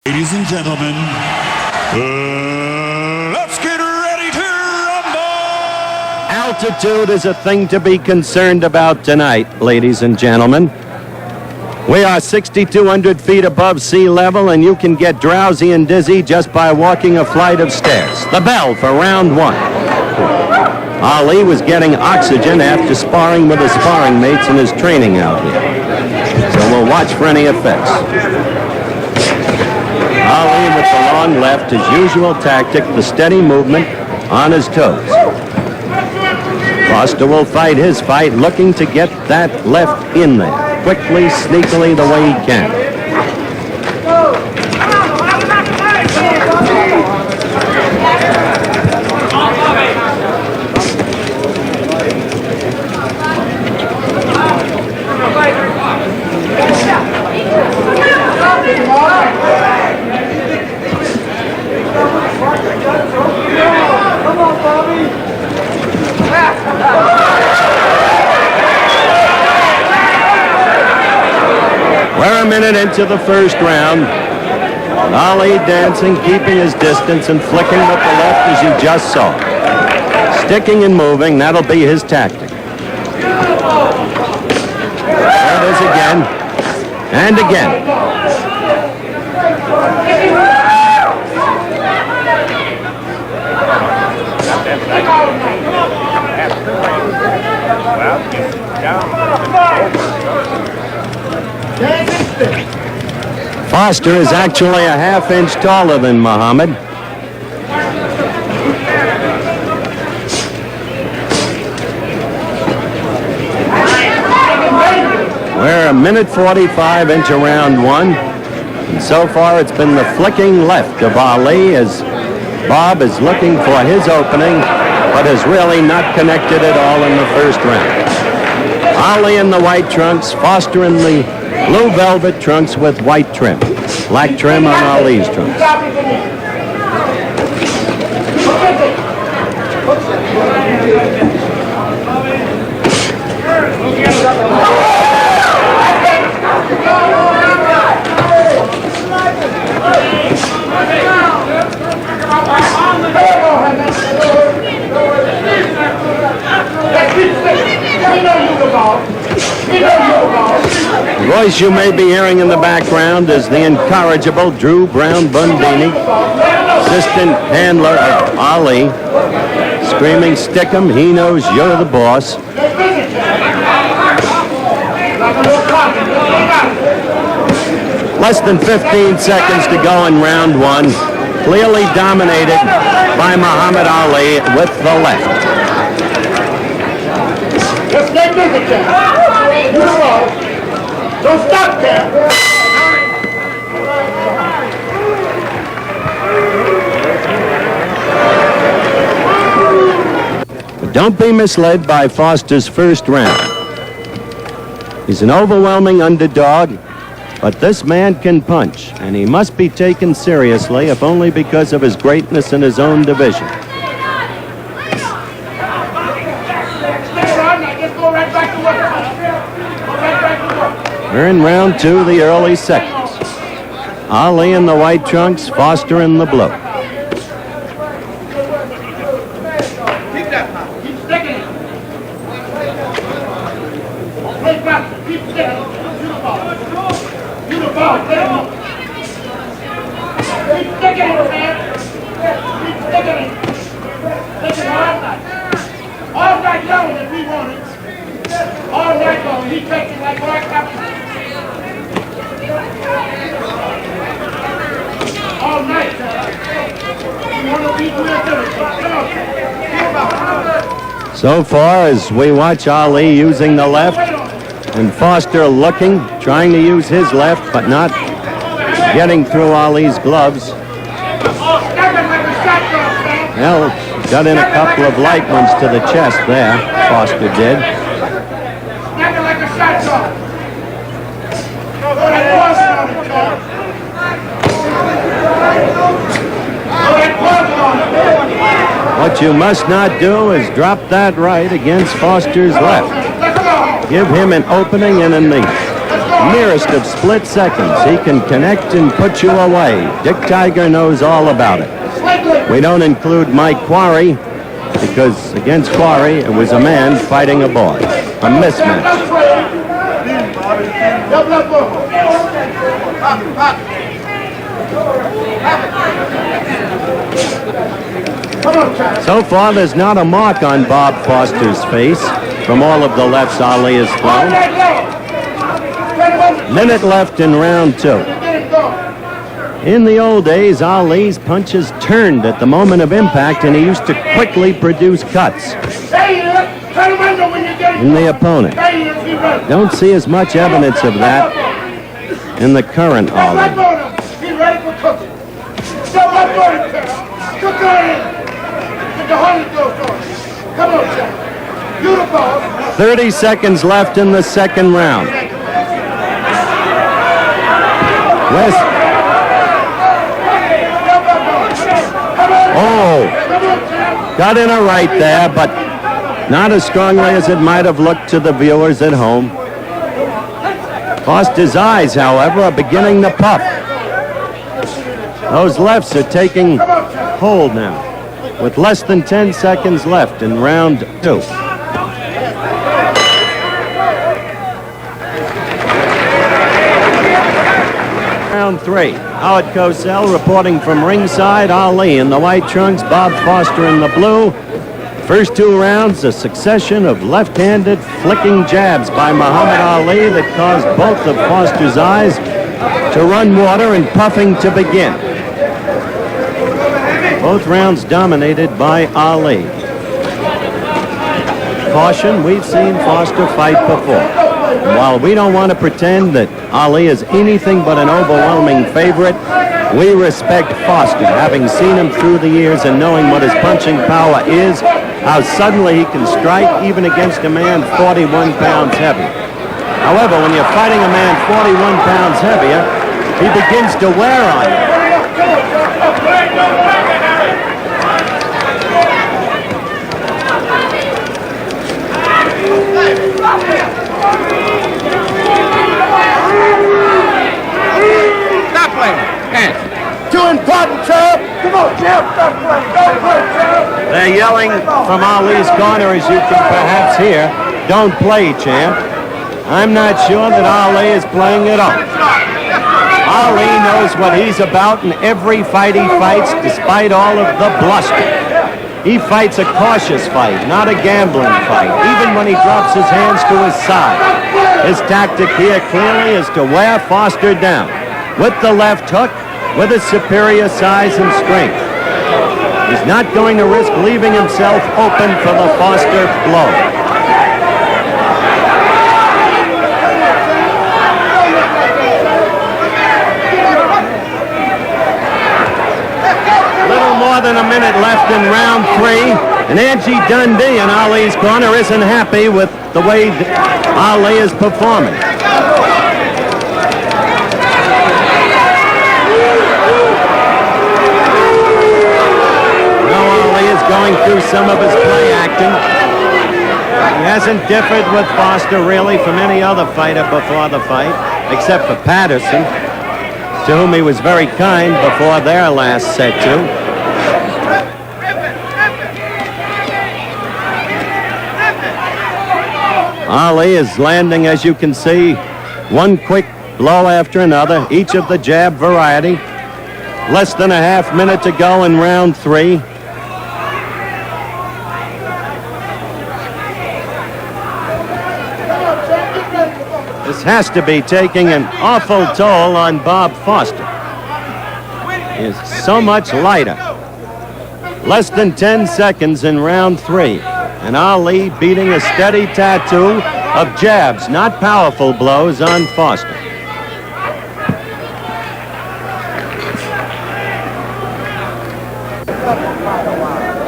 Ladies and gentlemen, let's get ready to rumble! Altitude is a thing to be concerned about tonight, ladies and gentlemen. We are 6,200 feet above sea level, and you can get drowsy and dizzy just by walking a flight of stairs. The bell for round one. Ali was getting oxygen after sparring with his sparring mates in his training out here. So we'll watch for any effects. Ali with the long left, his usual tactic, the steady movement on his toes. Foster will fight his fight, looking to get that left in there, quickly, sneakily, the way he can. We're a minute into the first round. Ali dancing, keeping his distance, and flicking with the left as you just saw. Sticking and moving, that'll be his tactic. There it is again. And again. Foster is actually a half-inch taller than Muhammad. We're a minute 45 into round one. And so far it's been the flicking left of Ali as Bob is looking for his opening, but has really not connected at all in the first round. Ali in the white trunks, Foster in the blue velvet trunks with white trim. Black trim on Ali's trunks. The voice you may be hearing in the background is the incorrigible Drew Brown Bundini, assistant handler of Ali, screaming, "Stick him, he knows you're the boss." Less than 15 seconds to go in round one. Clearly dominated by Muhammad Ali with the left. Let's get busy, Ken. Don't stop, Ken. But don't be misled by Foster's first round. He's an overwhelming underdog, but this man can punch, and he must be taken seriously, if only because of his greatness in his own division. We're in round two, the early seconds. Ali in the white trunks, Foster in the blue. Keep that now. Keep sticking it. Hey, Master, keep sticking it. You the ball. You the ball. Keep sticking it, man. Keep sticking it. Sticking all night. All night long if we want it. All night long. He takes it like black apple. All night. You want to be real good. So far, as we watch Ali using the left, and Foster looking, trying to use his left, but not getting through Ali's gloves. Well, got in a couple of light ones to the chest there, Foster did. What you must not do is drop that right against Foster's left. Give him an opening and a knee. merest of split seconds, he can connect and put you away. Dick Tiger knows all about it. We don't include Mike Quarry because against Quarry, it was a man fighting a boy. A mismatch. So far, there's not a mark on Bob Foster's face from all of the lefts Ali has thrown. Minute left in round 2. In the old days, Ali's punches turned at the moment of impact, and he used to quickly produce cuts in the opponent. Don't see as much evidence of that in the current Ali. He's ready for cooking. Cook on in. Get the Holy Ghost on. Come on, Jack. You the boss. 30 seconds left in the second round. West. Oh, got in a right there, but not as strongly as it might have looked to the viewers at home. Foster's eyes, however, are beginning to puff. Those lefts are taking hold now, with less than 10 seconds left in round 2. Round 3. Howard Cosell reporting from ringside. Ali in the white trunks, Bob Foster in the blue. First 2 rounds, a succession of left-handed flicking jabs by Muhammad Ali that caused both of Foster's eyes to run water and puffing to begin. Both rounds dominated by Ali. Caution, we've seen Foster fight before. While we don't want to pretend that Ali is anything but an overwhelming favorite, we respect Foster, having seen him through the years and knowing what his punching power is, how suddenly he can strike even against a man 41 pounds heavier. However, when you're fighting a man 41 pounds heavier, he begins to wear on you. Stop playing. Too important, champ. Come on, champ. Stop playing. Don't play, champ. They're yelling from Ali's corner, as you can perhaps hear, "Don't play, champ." I'm not sure that Ali is playing at all. Ali knows what he's about in every fight he fights, despite all of the bluster. He fights a cautious fight, not a gambling fight, even when he drops his hands to his side. His tactic here clearly is to wear Foster down with the left hook, with his superior size and strength. He's not going to risk leaving himself open for the Foster blow. Little more than a minute left in round 3, and Angie Dundee in Ali's corner isn't happy with the way Ali is performing. Going through some of his play acting. He hasn't differed with Foster really from any other fighter before the fight, except for Patterson, to whom he was very kind before their last set too. Ali is landing, as you can see, one quick blow after another, each of the jab variety. Less than a half minute to go in round 3. This has to be taking an awful toll on Bob Foster. He is so much lighter. Less than 10 seconds in round 3. And Ali beating a steady tattoo of jabs, not powerful blows, on Foster.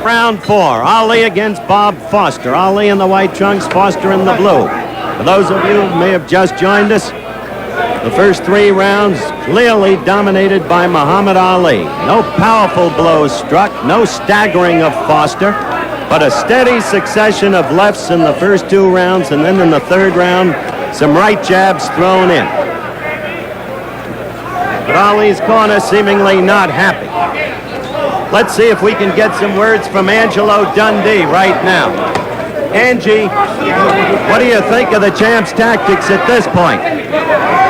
Round 4. Ali against Bob Foster. Ali in the white trunks, Foster in the blue. For those of you who may have just joined us, the first 3 rounds clearly dominated by Muhammad Ali. No powerful blows struck, no staggering of Foster, but a steady succession of lefts in the first 2 rounds, and then in the 3rd round, some right jabs thrown in. But Ali's corner seemingly not happy. Let's see if we can get some words from Angelo Dundee right now. Angie, what do you think of the champ's tactics at this point?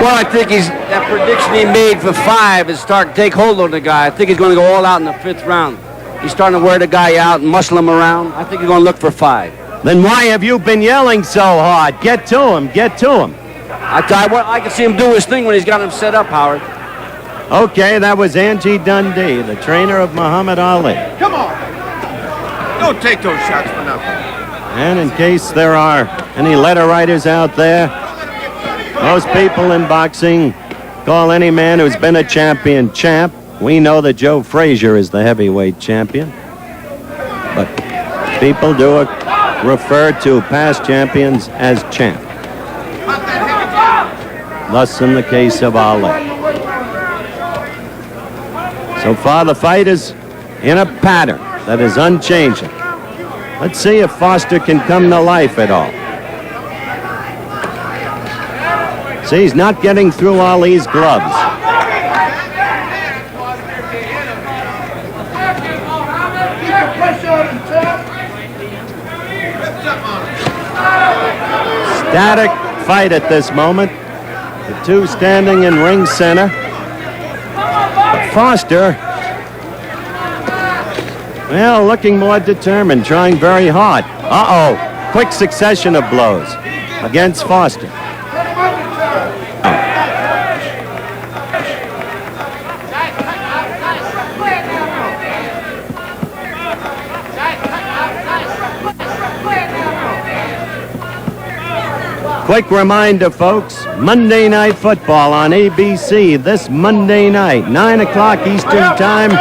Well, I think that prediction he made for 5 is starting to take hold on the guy. I think he's going to go all out in the 5th round. He's starting to wear the guy out and muscle him around. I think he's going to look for 5. Then why have you been yelling so hard? Get to him, get to him. I tell you what, I can see him do his thing when he's got him set up, Howard. Okay, that was Angie Dundee, the trainer of Muhammad Ali. Come on. Don't take those shots for nothing. And in case there are any letter writers out there, most people in boxing call any man who's been a champion champ. We know that Joe Frazier is the heavyweight champion. But people do refer to past champions as champ. Thus in the case of Ali. So far the fight is in a pattern that is unchanging. Let's see if Foster can come to life at all. See, he's not getting through Ali's gloves. Static fight at this moment. The two standing in ring center. But Foster, well, looking more determined, trying very hard. Uh-oh, quick succession of blows against Foster. Quick reminder, folks, Monday Night Football on ABC this Monday night, 9 o'clock Eastern Time.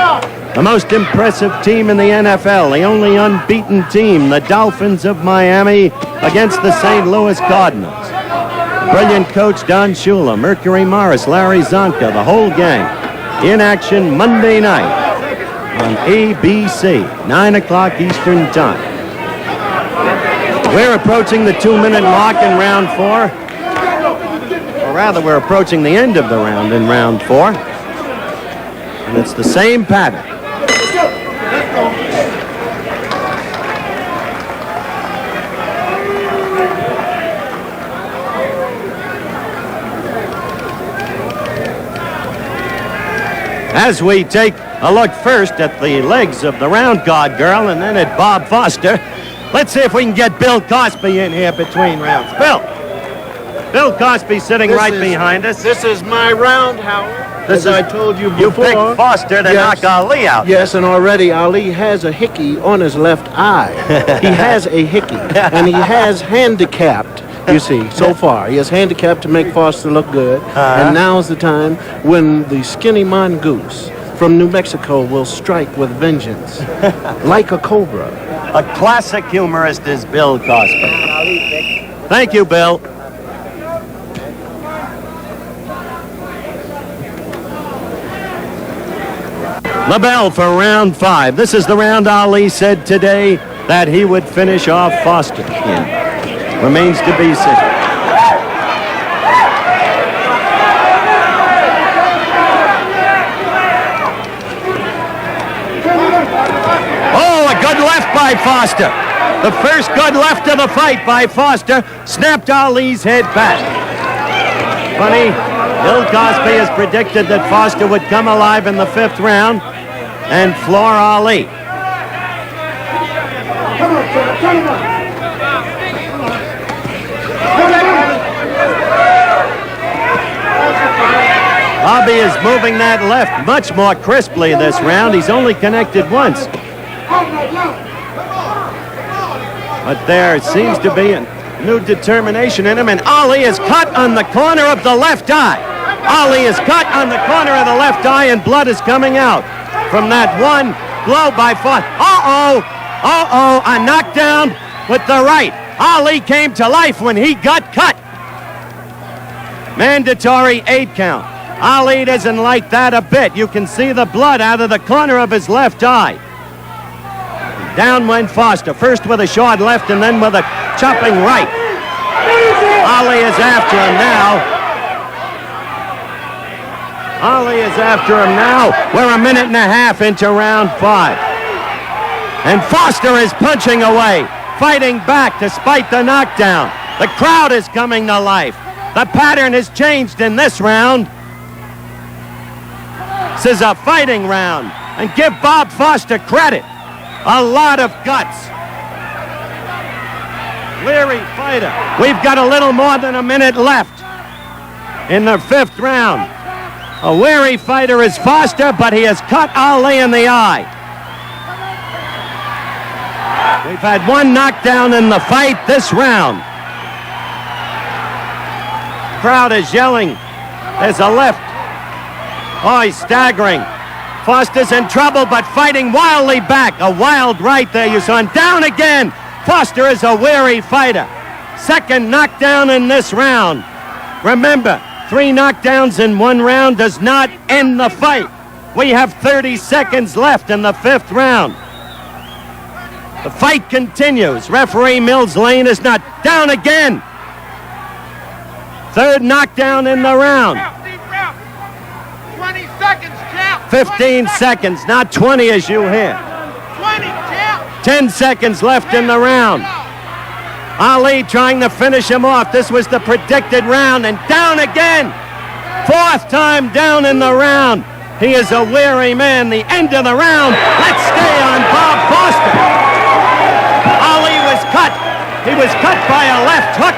The most impressive team in the NFL, the only unbeaten team, the Dolphins of Miami against the St. Louis Cardinals. Brilliant coach Don Shula, Mercury Morris, Larry Zonka, the whole gang in action Monday night on ABC, 9 o'clock Eastern Time. We're approaching the 2-minute mark in round 4. Or rather, we're approaching the end of the round in round 4. And it's the same pattern. As we take a look first at the legs of the round guard girl and then at Bob Foster, let's see if we can get Bill Cosby in here between rounds. Bill Cosby sitting behind us. This is my round, Howard. As I told you before. You picked Foster to knock Ali out. Yes, and already Ali has a hickey on his left eye. He has a hickey, and he has handicapped, you see, so far. He has handicapped to make Foster look good, and now's the time when the skinny mongoose from New Mexico will strike with vengeance, like a cobra. A classic humorist is Bill Cosby. Thank you, Bill. The bell for round 5. This is the round Ali said today that he would finish off Foster in. Remains to be seen. Good left by Foster. The first good left of the fight by Foster snapped Ali's head back. Funny, Bill Cosby has predicted that Foster would come alive in the 5th round and floor Ali. Come on, sir. Come on. Bobby is moving that left much more crisply this round. He's only connected once. But there seems to be a new determination in him, and Ali is cut on the corner of the left eye. Ali is cut on the corner of the left eye, and blood is coming out from that one blow by Foster. A knockdown with the right. Ali came to life when he got cut. Mandatory 8 count. Ali doesn't like that a bit. You can see the blood out of the corner of his left eye. Down went Foster, first with a short left and then with a chopping right. Ali is after him now. Ali is after him now. We're a minute and a half into round 5. And Foster is punching away, fighting back despite the knockdown. The crowd is coming to life. The pattern has changed in this round. This is a fighting round. And give Bob Foster credit. A lot of guts. Weary fighter. We've got a little more than a minute left in the 5th round. A weary fighter is Foster, but he has cut Ali in the eye. We've had one knockdown in the fight this round. Crowd is yelling. There's a left. Oh, he's staggering. Foster's in trouble, but fighting wildly back. A wild right there, you saw. And down again. Foster is a weary fighter. Second knockdown in this round. Remember, 3 knockdowns in 1 round does not end the fight. We have 30 seconds left in the 5th round. The fight continues. Referee Mills Lane is not down again. 3rd knockdown in the round. 20 seconds, champ. 15 seconds, not 20 as you hear. 20, champ. 10 seconds left in the round. Ali trying to finish him off. This was the predicted round, and down again. 4th time down in the round. He is a weary man. The end of the round. Let's stay on Bob Foster. Ali was cut. He was cut by a left hook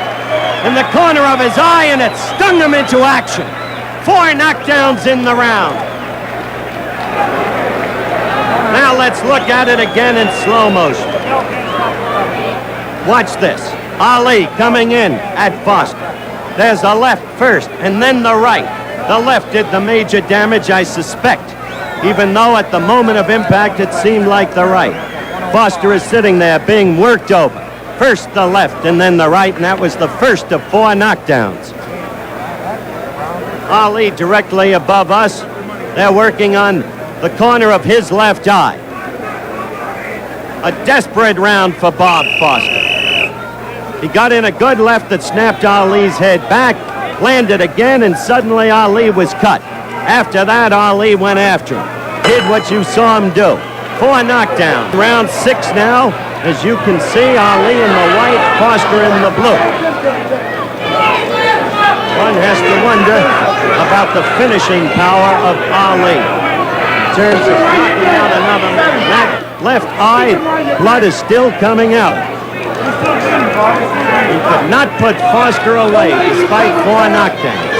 in the corner of his eye, and it stung him into action. 4 knockdowns in the round. Now let's look at it again in slow motion. Watch this. Ali coming in at Foster. There's a left first, and then the right. The left did the major damage, I suspect, even though at the moment of impact it seemed like the right. Foster is sitting there being worked over. First the left and then the right, and that was the first of 4 knockdowns. Ali directly above us. They're working on the corner of his left eye. A desperate round for Bob Foster. He got in a good left that snapped Ali's head back, landed again, and suddenly Ali was cut. After that, Ali went after him. Did what you saw him do. 4 knockdowns. Round 6 now. As you can see, Ali in the white, Foster in the blue. One has to wonder about the finishing power of Ali. In terms of knocking out another man. That left eye, blood is still coming out. He could not put Foster away despite 4 knockdowns.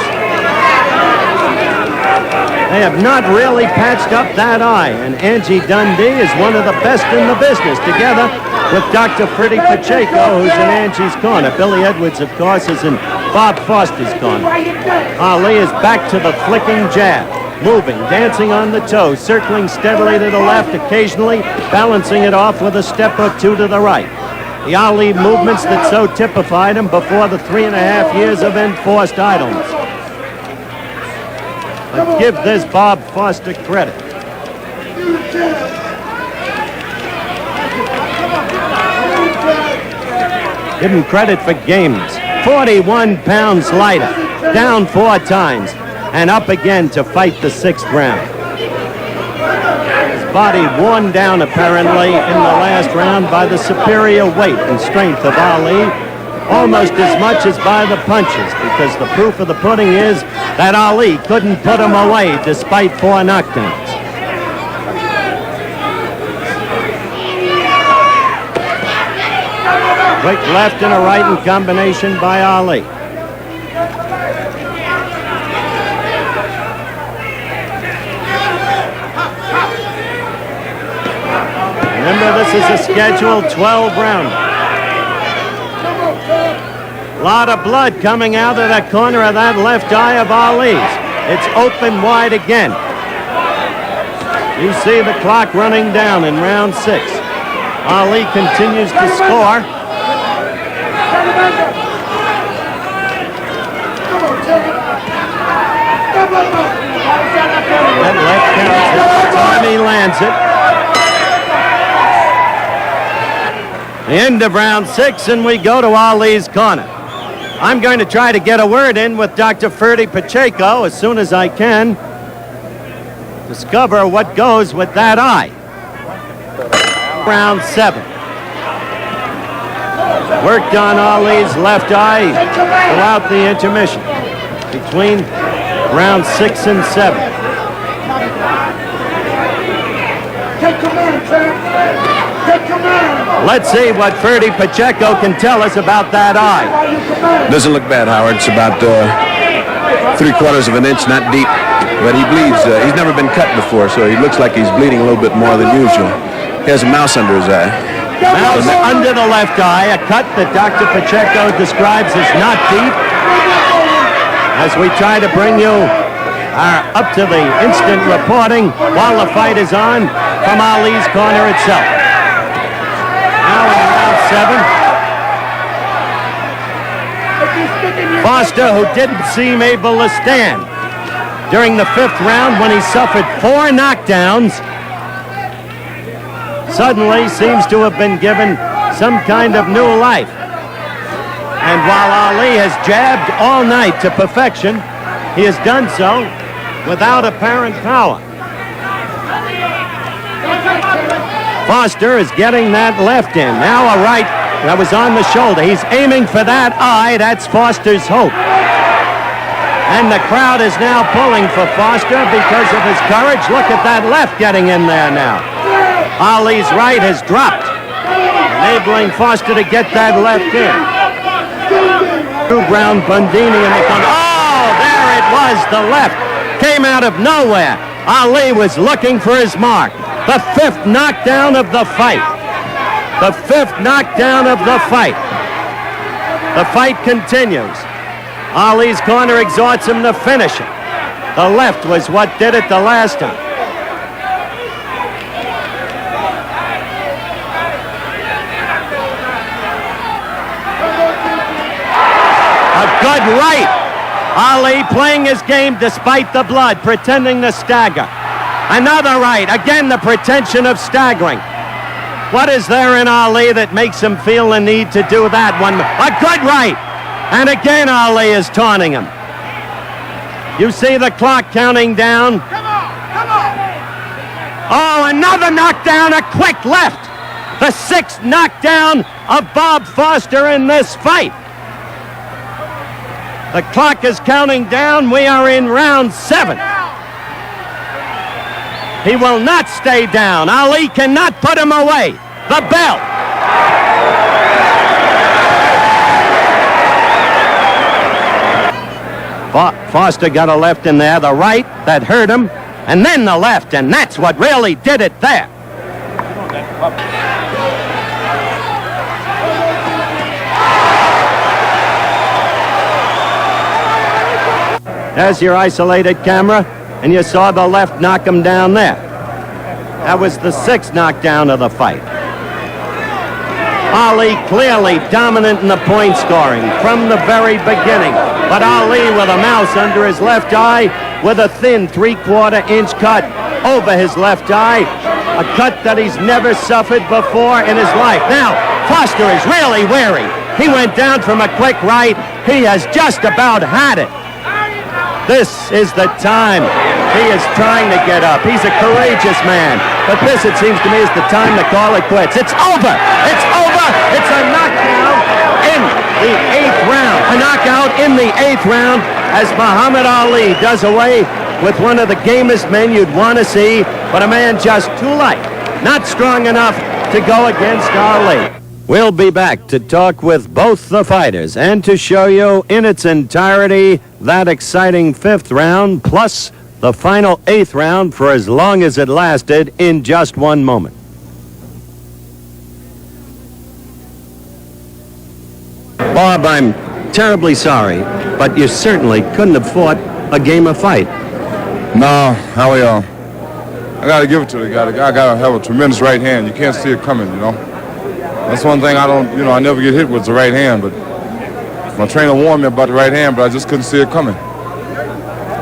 They have not really patched up that eye, and Angie Dundee is one of the best in the business, together with Dr. Freddie Pacheco, who's in Angie's corner. Billy Edwards, of course, is in Bob Foster's corner. Ali is back to the flicking jab, moving, dancing on the toes, circling steadily to the left, occasionally balancing it off with a step or 2 to the right. The Ali movements that so typified him before the 3.5 years of enforced idleness. But give this Bob Foster credit. Give him credit for gameness. 41 pounds lighter, down 4 times, and up again to fight the 6th round. His body worn down apparently in the last round by the superior weight and strength of Ali, almost as much as by the punches, because the proof of the pudding is that Ali couldn't put him away despite 4 knockdowns. Quick left and a right in combination by Ali. Remember, this is a scheduled 12 round. A lot of blood coming out of that corner of that left eye of Ali's. It's open wide again. You see the clock running down in round 6. Ali continues to score. That left counts it. Time he lands it. The end of round 6, and we go to Ali's corner. I'm going to try to get a word in with Dr. Ferdy Pacheco as soon as I can. discover what goes with that eye. Round 7. Worked on Ali's left eye throughout the intermission between round 6 and 7. Take command, champ. Take command. Let's see what Ferdy Pacheco can tell us about that eye. Doesn't look bad, Howard. It's about 3/4 of an inch, not deep, but he bleeds. He's never been cut before, so he looks like he's bleeding a little bit more than usual. He has a mouse under his eye. Mouse under the left eye, a cut that Dr. Pacheco describes as not deep. As we try to bring you our up-to-the-instant reporting while the fight is on from Ali's corner itself. Now in round 7, Foster, who didn't seem able to stand during the 5th round when he suffered 4 knockdowns, suddenly seems to have been given some kind of new life. And while Ali has jabbed all night to perfection, he has done so without apparent power. Foster is getting that left in. Now a right that was on the shoulder. He's aiming for that eye. That's Foster's hope. And the crowd is now pulling for Foster because of his courage. Look at that left getting in there now. Ali's right has dropped, enabling Foster to get that left in. Drew Brown, Bundini, and oh, there it was, the left. Came out of nowhere. Ali was looking for his mark. The 5th knockdown of the fight. The 5th knockdown of the fight. The fight continues. Ali's corner exhorts him to finish it. The left was what did it the last time. A good right. Ali playing his game despite the blood, pretending to stagger. Another right. Again, the pretension of staggering. What is there in Ali that makes him feel the need to do that one? A good right. And again, Ali is taunting him. You see the clock counting down. Come on, come on. Oh, another knockdown, a quick left. The 6th knockdown of Bob Foster in this fight. The clock is counting down. We are in round 7. He will not stay down. Ali cannot put him away. The bell. Foster got a left in there, the right that hurt him, and then the left, and that's what really did it there. There's your isolated camera, and you saw the left knock him down there. That was the 6th knockdown of the fight. Ali clearly dominant in the point scoring from the very beginning. But Ali with a mouse under his left eye with a thin 3/4 inch cut over his left eye. A cut that he's never suffered before in his life. Now, Foster is really weary. He went down from a quick right. He has just about had it. This is the time. He is trying to get up. He's a courageous man. But this, it seems to me, is the time to call it quits. It's over. It's over. It's a knockdown in the 8th round. A knockout in the 8th round as Muhammad Ali does away with one of the gamest men you'd want to see, but a man just too light, not strong enough to go against Ali. We'll be back to talk with both the fighters and to show you in its entirety that exciting 5th round plus the final 8th round for as long as it lasted in just one moment. Bob, I'm terribly sorry, but you certainly couldn't have fought a game of fight. No, Howie, I got to give it to the guy. The guy got to have a tremendous right hand. You can't see it coming, you know. That's one thing I don't, I never get hit with the right hand, but my trainer warned me about the right hand, but I just couldn't see it coming.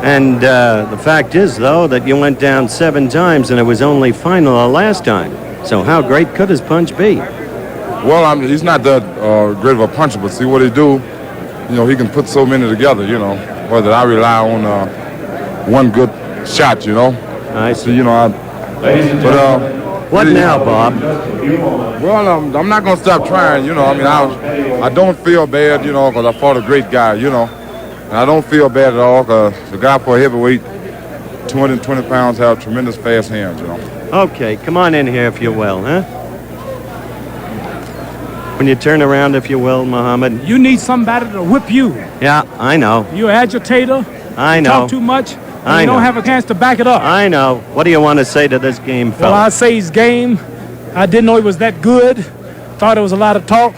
And the fact is, though, that you went down 7 times and it was only final the last time. So how great could his punch be? Well, he's not that great of a puncher, but see what he do, he can put so many together, whether I rely on one good shot, I So, see. you know, What now, Bob? well, I'm not gonna stop trying. You know, I mean, I don't feel bad, you know, because I fought a great guy, you know, and I don't feel bad at all because the guy for a heavyweight, 220 pounds, have tremendous fast hands, you know. Okay, come on in here if you will, huh? When you turn around, if you will, Muhammad. You need somebody to whip you. Yeah, I know. You're an agitator. I You know. talk too much. I You know. don't have a chance to back it up. I know. What do you want to say to this game, Well, fella? I say he's game. I didn't know he was that good. Thought it was a lot of talk.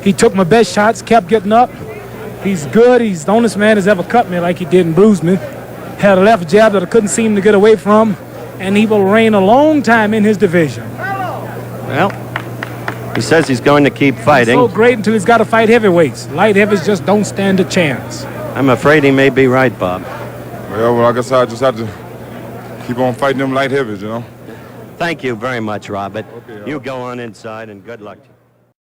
He took my best shots, kept getting up. He's good. He's the only man that's ever cut me like he did and bruised me. Had a left jab that I couldn't seem to get away from. And he will reign a long time in his division. Well, he says he's going to keep fighting. So great until he's got to fight heavyweights. Light heavies just don't stand a chance. I'm afraid he may be right, Bob. Well, I guess I just have to keep on fighting them light heavies, you know. Thank you very much, Robert. Okay, You go on inside and good luck to you.